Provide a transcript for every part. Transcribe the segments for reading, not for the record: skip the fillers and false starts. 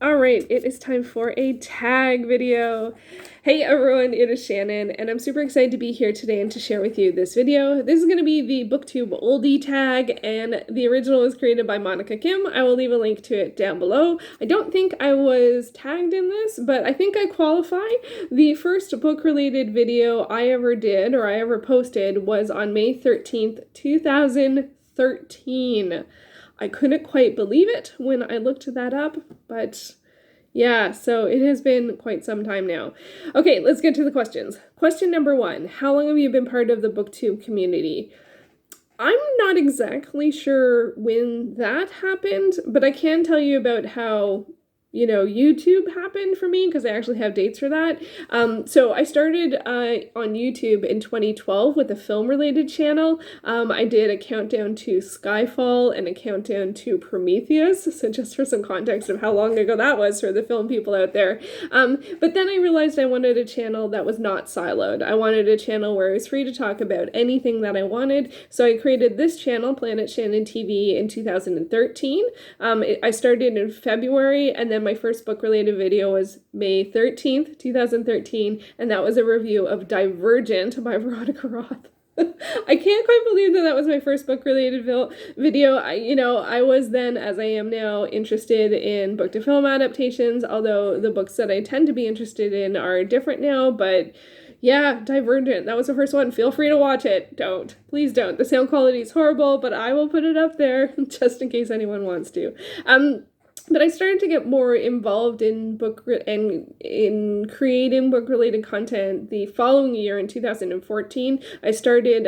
All right, it is time for a tag video. Hey everyone, it is Shannon, and I'm super excited to be here today and to share with you this video. This is going to be the Booktube Oldie Tag, and the original was created by Monica Kim. I will leave a link to it down below. I don't think I was tagged in this, but I think I qualify. The first book-related video I ever did, or I ever posted, was on May 13th, 2013. I couldn't quite believe it when I looked that up, but yeah, so it has been quite some time now. Okay, let's get to the questions. Question number 1, how long have you been part of the Booktube community? I'm not exactly sure when that happened, but I can tell you about how YouTube happened for me, because I actually have dates for that. So I started on YouTube in 2012 with a film-related channel. I did a countdown to Skyfall and a countdown to Prometheus, so just for some context of how long ago that was for the film people out there. But then I realized I wanted a channel that was not siloed. I wanted a channel where I was free to talk about anything that I wanted, so I created this channel, Planet Shannon TV, in 2013. I started in February, and then my first book-related video was May 13th, 2013, and that was a review of Divergent by Veronica Roth. I can't quite believe that was my first book-related video. I was then, as I am now, interested in book-to-film adaptations, although the books that I tend to be interested in are different now, but yeah, Divergent, that was the first one. Feel free to watch it. Don't. Please don't. The sound quality is horrible, but I will put it up there just in case anyone wants to. But I started to get more involved in in creating book-related content the following year in 2014. I started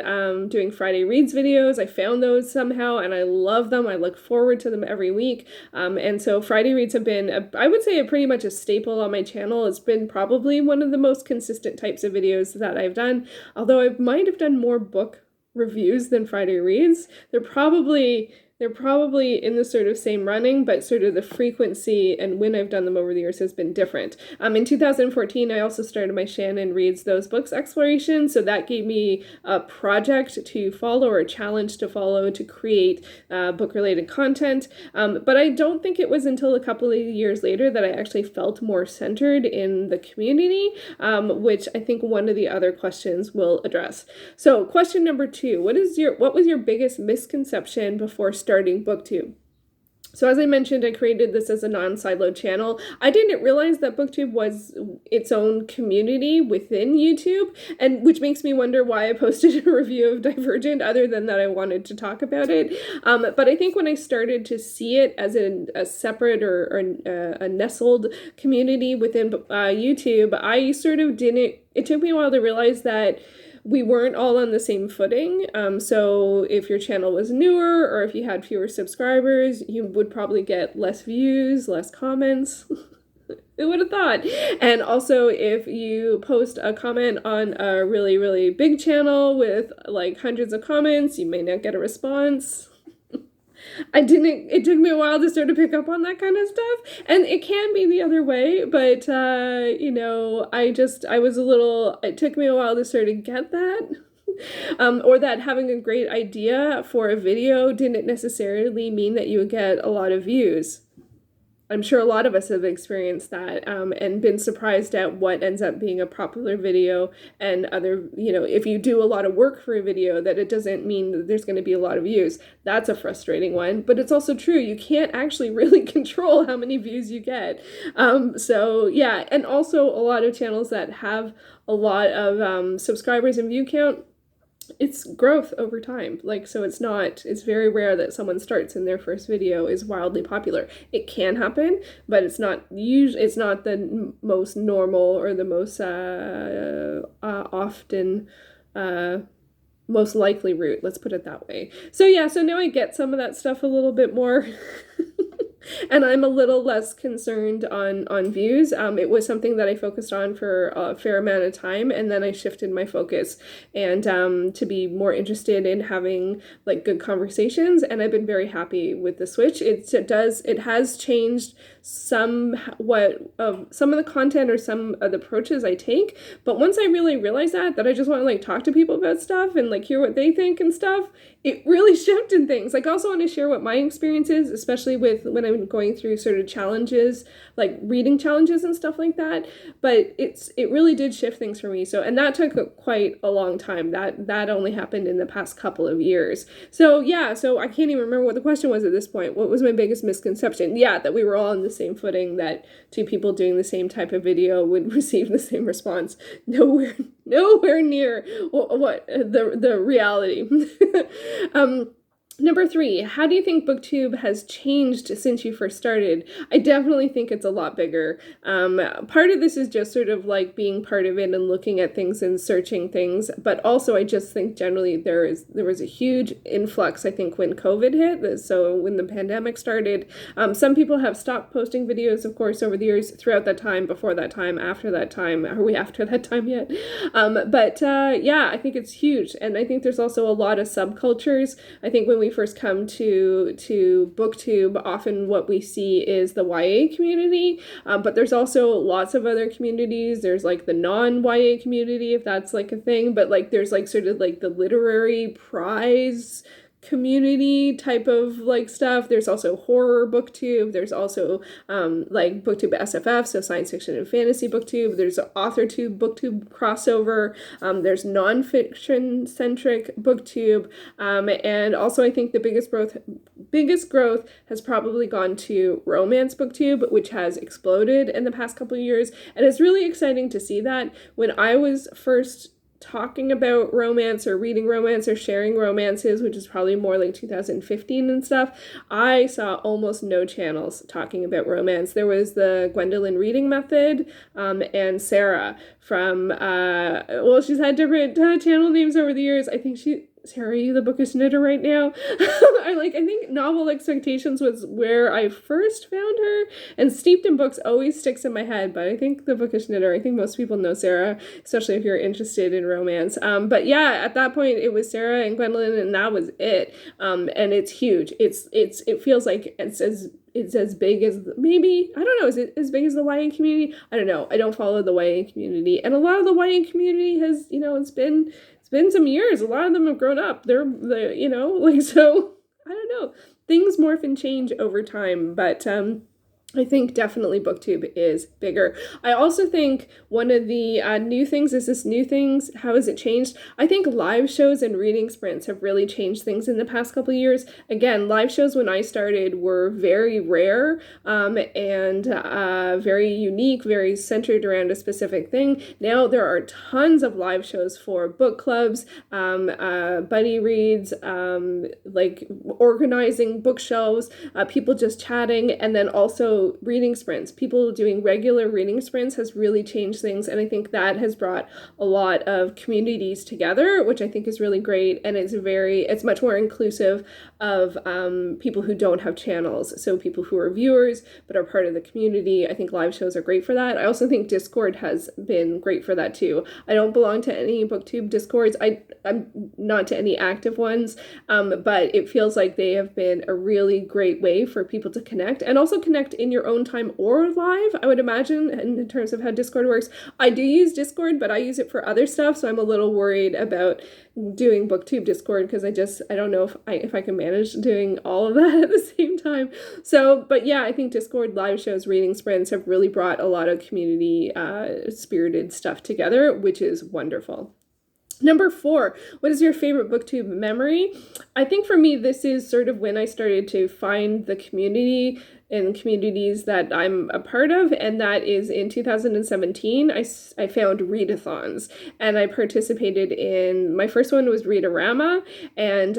doing Friday Reads videos. I found those somehow, and I love them. I look forward to them every week. And so Friday Reads have been, I would say, pretty much a staple on my channel. It's been probably one of the most consistent types of videos that I've done, although I might have done more book reviews than Friday Reads. They're probably in the sort of same running, but sort of the frequency and when I've done them over the years has been different. In 2014, I also started my Shannon Reads Those Books exploration, so that gave me a project to follow, or a challenge to follow, to create book-related content. But I don't think it was until a couple of years later that I actually felt more centered in the community, which I think one of the other questions will address. So question number 2, what was your biggest misconception before starting Booktube? So as I mentioned, I created this as a non-siloed channel. I didn't realize that Booktube was its own community within YouTube, and which makes me wonder why I posted a review of Divergent, other than that I wanted to talk about it. But I think when I started to see it as a separate or a nestled community within YouTube, I sort of didn't, it took me a while to realize that we weren't all on the same footing. So if your channel was newer, or if you had fewer subscribers, you would probably get less views, less comments. Who would have thought? And also, if you post a comment on a really, really big channel with like hundreds of comments, you may not get a response. It took me a while to sort of pick up on that kind of stuff, and it can be the other way, but it took me a while to sort of get that. Or that having a great idea for a video didn't necessarily mean that you would get a lot of views. I'm sure a lot of us have experienced that, and been surprised at what ends up being a popular video, and if you do a lot of work for a video, that it doesn't mean that there's going to be a lot of views. That's a frustrating one, but it's also true. You can't actually really control how many views you get. So yeah, and also a lot of channels that have a lot of subscribers and view count, it's growth over time. It's very rare that someone starts and their first video is wildly popular. It can happen, but it's not the most normal or the most often most likely route. Let's put it that way. So yeah, so now I get some of that stuff a little bit more. And I'm a little less concerned on views. It was something that I focused on for a fair amount of time, and then I shifted my focus and to be more interested in having like good conversations, and I've been very happy with the switch. It has changed somewhat of some of the content or some of the approaches I take, but once I really realized that I just want to like talk to people about stuff and like hear what they think and stuff, it really shifted things. Like, I also want to share what my experience is, especially with when I'm time going through sort of challenges, like reading challenges and stuff like that. But it really did shift things for me. So, and that took quite a long time. That only happened in the past couple of years. So yeah, so I can't even remember what the question was at this point. What was my biggest misconception? Yeah, that we were all on the same footing, that two people doing the same type of video would receive the same response. Nowhere near what the reality. Number 3, how do you think Booktube has changed since you first started? I definitely think it's a lot bigger. Part of this is just sort of like being part of it and looking at things and searching things, but also I just think generally there was a huge influx, I think, when COVID hit. So when the pandemic started, some people have stopped posting videos, of course, over the years, throughout that time, before that time, after that time. Are we after that time yet? Yeah, I think it's huge. And I think there's also a lot of subcultures. I think when we first come to Booktube, often what we see is the YA community, but there's also lots of other communities. There's like the non-YA community, if that's like a thing, but like there's like sort of like the literary prize community type of like stuff. There's also horror Booktube. There's also like Booktube SFF, so science fiction and fantasy Booktube. There's AuthorTube Booktube crossover. There's nonfiction centric Booktube, and also I think the biggest growth has probably gone to romance Booktube, which has exploded in the past couple of years, and it's really exciting to see that. When I was first talking about romance or reading romance or sharing romances, which is probably more like 2015 and stuff, I saw almost no channels talking about romance. There was the Gwendolyn Reading Method, and Sarah from, she's had different channel names over the years. I think Sarah, are you the Bookish Knitter right now? I think Novel Expectations was where I first found her, and Steeped in Books always sticks in my head, but I think the Bookish Knitter, I think most people know Sarah, especially if you're interested in romance. But yeah, at that point it was Sarah and Gwendolyn, and that was it. And it's huge. It feels like it's as big as, maybe, I don't know, is it as big as the YA community? I don't know. I don't follow the YA community, and a lot of the YA community has, it's been some years. A lot of them have grown up. So I don't know. Things morph and change over time, but I think definitely Booktube is bigger. I also think one of the new things is this new things. How has it changed? I think live shows and reading sprints have really changed things in the past couple of years. Again, live shows when I started were very rare, and very unique, very centered around a specific thing. Now there are tons of live shows for book clubs, buddy reads, like organizing bookshelves, people just chatting, and then also reading sprints. People doing regular reading sprints has really changed things, and I think that has brought a lot of communities together, which I think is really great, and it's much more inclusive of people who don't have channels, so people who are viewers but are part of the community. I think live shows are great for that. I also think Discord has been great for that too. I don't belong to any Booktube Discords. I'm not to any active ones, but it feels like they have been a really great way for people to connect, and also connect in your own time or live, I would imagine, in terms of how Discord works. I do use Discord, but I use it for other stuff, so I'm a little worried about doing Booktube Discord, because I don't know if I can manage doing all of that at the same time. So, but yeah, I think Discord live shows, reading sprints have really brought a lot of community spirited stuff together, which is wonderful. Number 4, what is your favorite Booktube memory? I think for me, this is sort of when I started to find the community and communities that I'm a part of, and that is in 2017. I found readathons, and I participated in, my first one was Readarama, and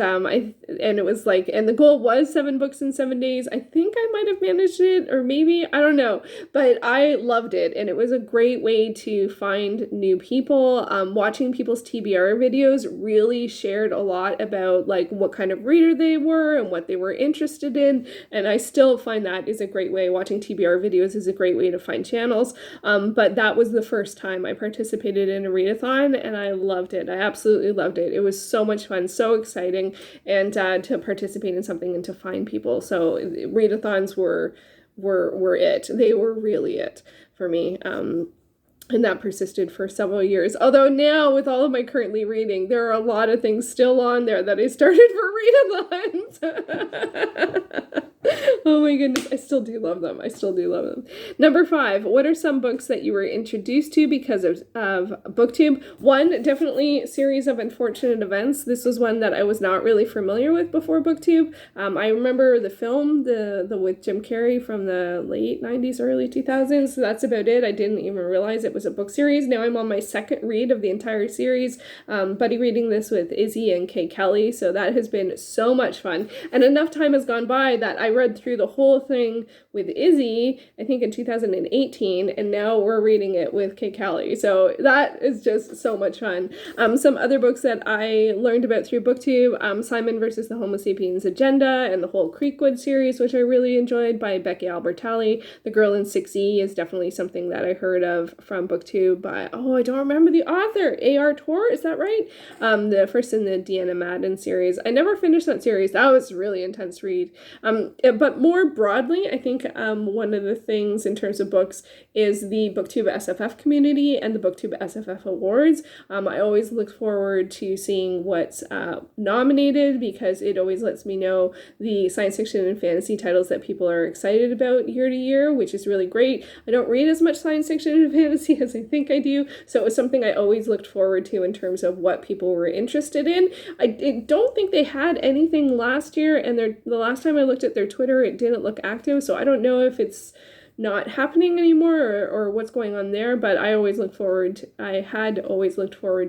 it was like, and the goal was 7 books in 7 days. I think I might have managed it, or maybe, I don't know, but I loved it, and it was a great way to find new people. Watching people's TBR videos really shared a lot about like what kind of reader they were and what they were interested in, and I still find that is a great way. Watching TBR videos is a great way to find channels, but that was the first time I participated in a readathon, and I loved it. I absolutely loved it. It was so much fun, so exciting, and to participate in something and to find people. So readathons were it. They were really it for me. And that persisted for several years. Although now, with all of my currently reading, there are a lot of things still on there that I started for readathons. Oh my goodness, I still do love them. I still do love them. Number 5, what are some books that you were introduced to because of Booktube? One, definitely Series of Unfortunate Events. This was one that I was not really familiar with before Booktube. I remember the film, the with Jim Carrey from the late 90s, early 2000s. So that's about it. I didn't even realize it was a book series. Now I'm on my second read of the entire series, buddy reading this with Izzy and Kay Kelly. So that has been so much fun. And enough time has gone by that I read through the whole thing with Izzy, I think in 2018, and now we're reading it with Kay Kelly. So that is just so much fun. Some other books that I learned about through Booktube, Simon versus the Homo Sapiens Agenda and the whole Creekwood series, which I really enjoyed, by Becky Albertalli. The Girl in 6E is definitely something that I heard of from Booktube by, I don't remember the author, A R Torre, is that right? The first in the Deanna Madden series. I never finished that series. That was a really intense read. But more broadly, I think one of the things in terms of books is the Booktube SFF community and the Booktube SFF Awards. I always look forward to seeing what's nominated, because it always lets me know the science fiction and fantasy titles that people are excited about year to year, which is really great. I don't read as much science fiction and fantasy as I think I do, so it was something I always looked forward to in terms of what people were interested in. I don't think they had anything last year, and the last time I looked at their Twitter, it didn't look active, so I don't know if it's not happening anymore or what's going on there, but I had always looked forward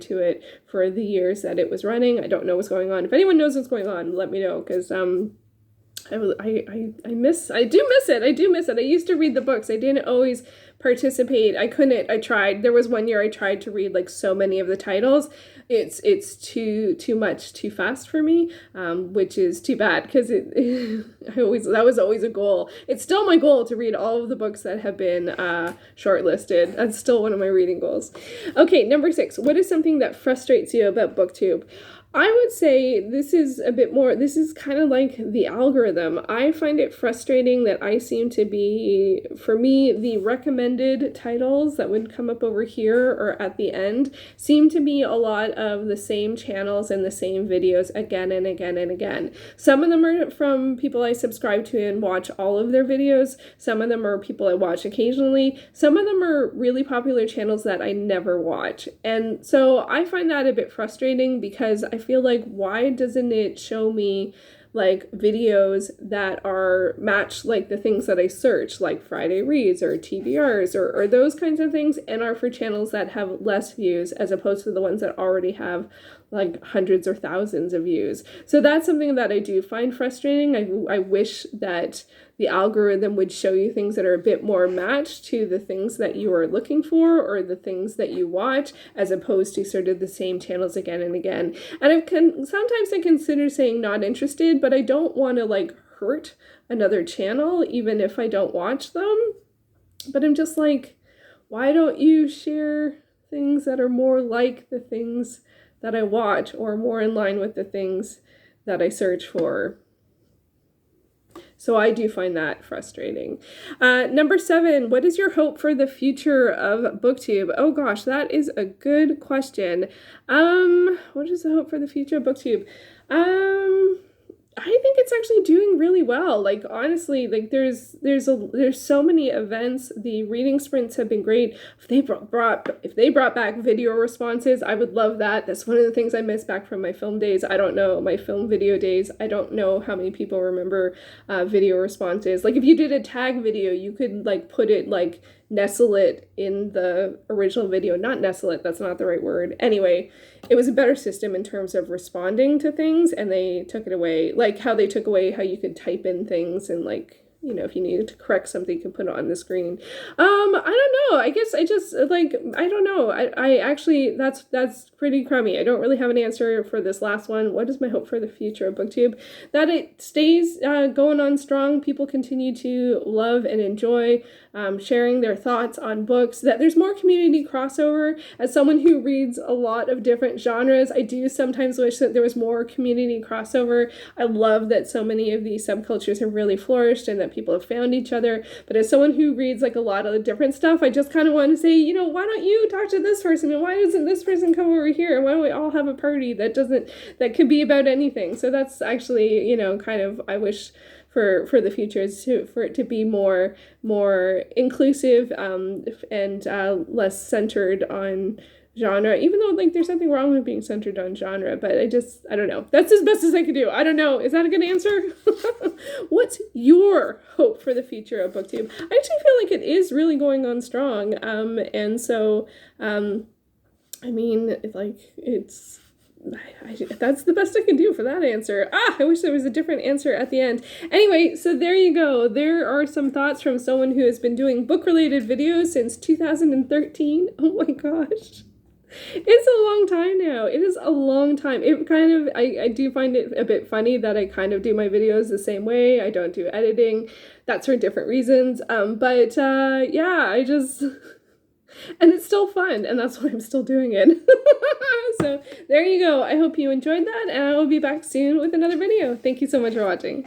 to it for the years that it was running. I don't know what's going on. If anyone knows what's going on, let me know, because I do miss it. I used to read the books. I didn't always participate. I tried. There was one year I tried to read like so many of the titles. It's too much too fast for me, which is too bad, because that was always a goal. It's still my goal to read all of the books that have been shortlisted. That's still one of my reading goals. Okay, number 6. What is something that frustrates you about Booktube? I would say this is kind of like the algorithm. I find it frustrating that I seem to be, for me, the recommended titles that would come up over here or at the end seem to be a lot of the same channels and the same videos again and again and again. Some of them are from people I subscribe to and watch all of their videos. Some of them are people I watch occasionally. Some of them are really popular channels that I never watch. And so I find that a bit frustrating, because I feel like, why doesn't it show me like videos that are matched like the things that I search, like Friday Reads or TBRs or those kinds of things, and are for channels that have less views as opposed to the ones that already have like hundreds or thousands of views. So that's something that I do find frustrating. I wish that the algorithm would show you things that are a bit more matched to the things that you are looking for or the things that you watch, as opposed to sort of the same channels again and again. And sometimes I consider saying not interested, but I don't want to like hurt another channel even if I don't watch them. But I'm just like, why don't you share things that are more like the things that I watch, or more in line with the things that I search for? So I do find that frustrating. Number 7, what is your hope for the future of Booktube? Oh gosh, that is a good question. What is the hope for the future of Booktube? I think it's actually doing really well. Like, honestly, like there's so many events. The reading sprints have been great. If they brought back video responses, I would love that. That's one of the things I miss back from my film days. I don't know, my film video days. I don't know how many people remember video responses. Like, if you did a tag video, you could like put it like nestle it in the original video. Not nestle it, that's not the right word. Anyway, it was a better system in terms of responding to things, and they took it away. Like how they took away how you could type in things, and like, you know, if you needed to correct something, you could put it on the screen. I don't know. I guess I just like, I don't know. I actually, that's pretty crummy. I don't really have an answer for this last one. What is my hope for the future of Booktube? That it stays going on strong. People continue to love and enjoy sharing their thoughts on books, that there's more community crossover. As someone who reads a lot of different genres, I do sometimes wish that there was more community crossover. I love that so many of these subcultures have really flourished and that people have found each other. But as someone who reads like a lot of different stuff, I just kind of want to say, you know, why don't you talk to this person, and why doesn't this person come over here, and why don't we all have a party that could be about anything? So that's actually, you know, kind of, I wish for the future is for it to be more inclusive, and less centered on genre, even though like there's nothing wrong with being centered on genre, but I don't know. That's as best as I can do. I don't know. Is that a good answer? What's your hope for the future of BookTube? I actually feel like it is really going on strong. And so, I mean, like it's, that's the best I can do for that answer. I wish there was a different answer at the end. Anyway, so there you go. There are some thoughts from someone who has been doing book-related videos since 2013. Oh my gosh. It's a long time now. It is a long time. It kind of, I do find it a bit funny that I kind of do my videos the same way. I don't do editing. That's for different reasons. But yeah, and it's still fun, and that's why I'm still doing it. So there you go. I hope you enjoyed that, and I will be back soon with another video. Thank you so much for watching.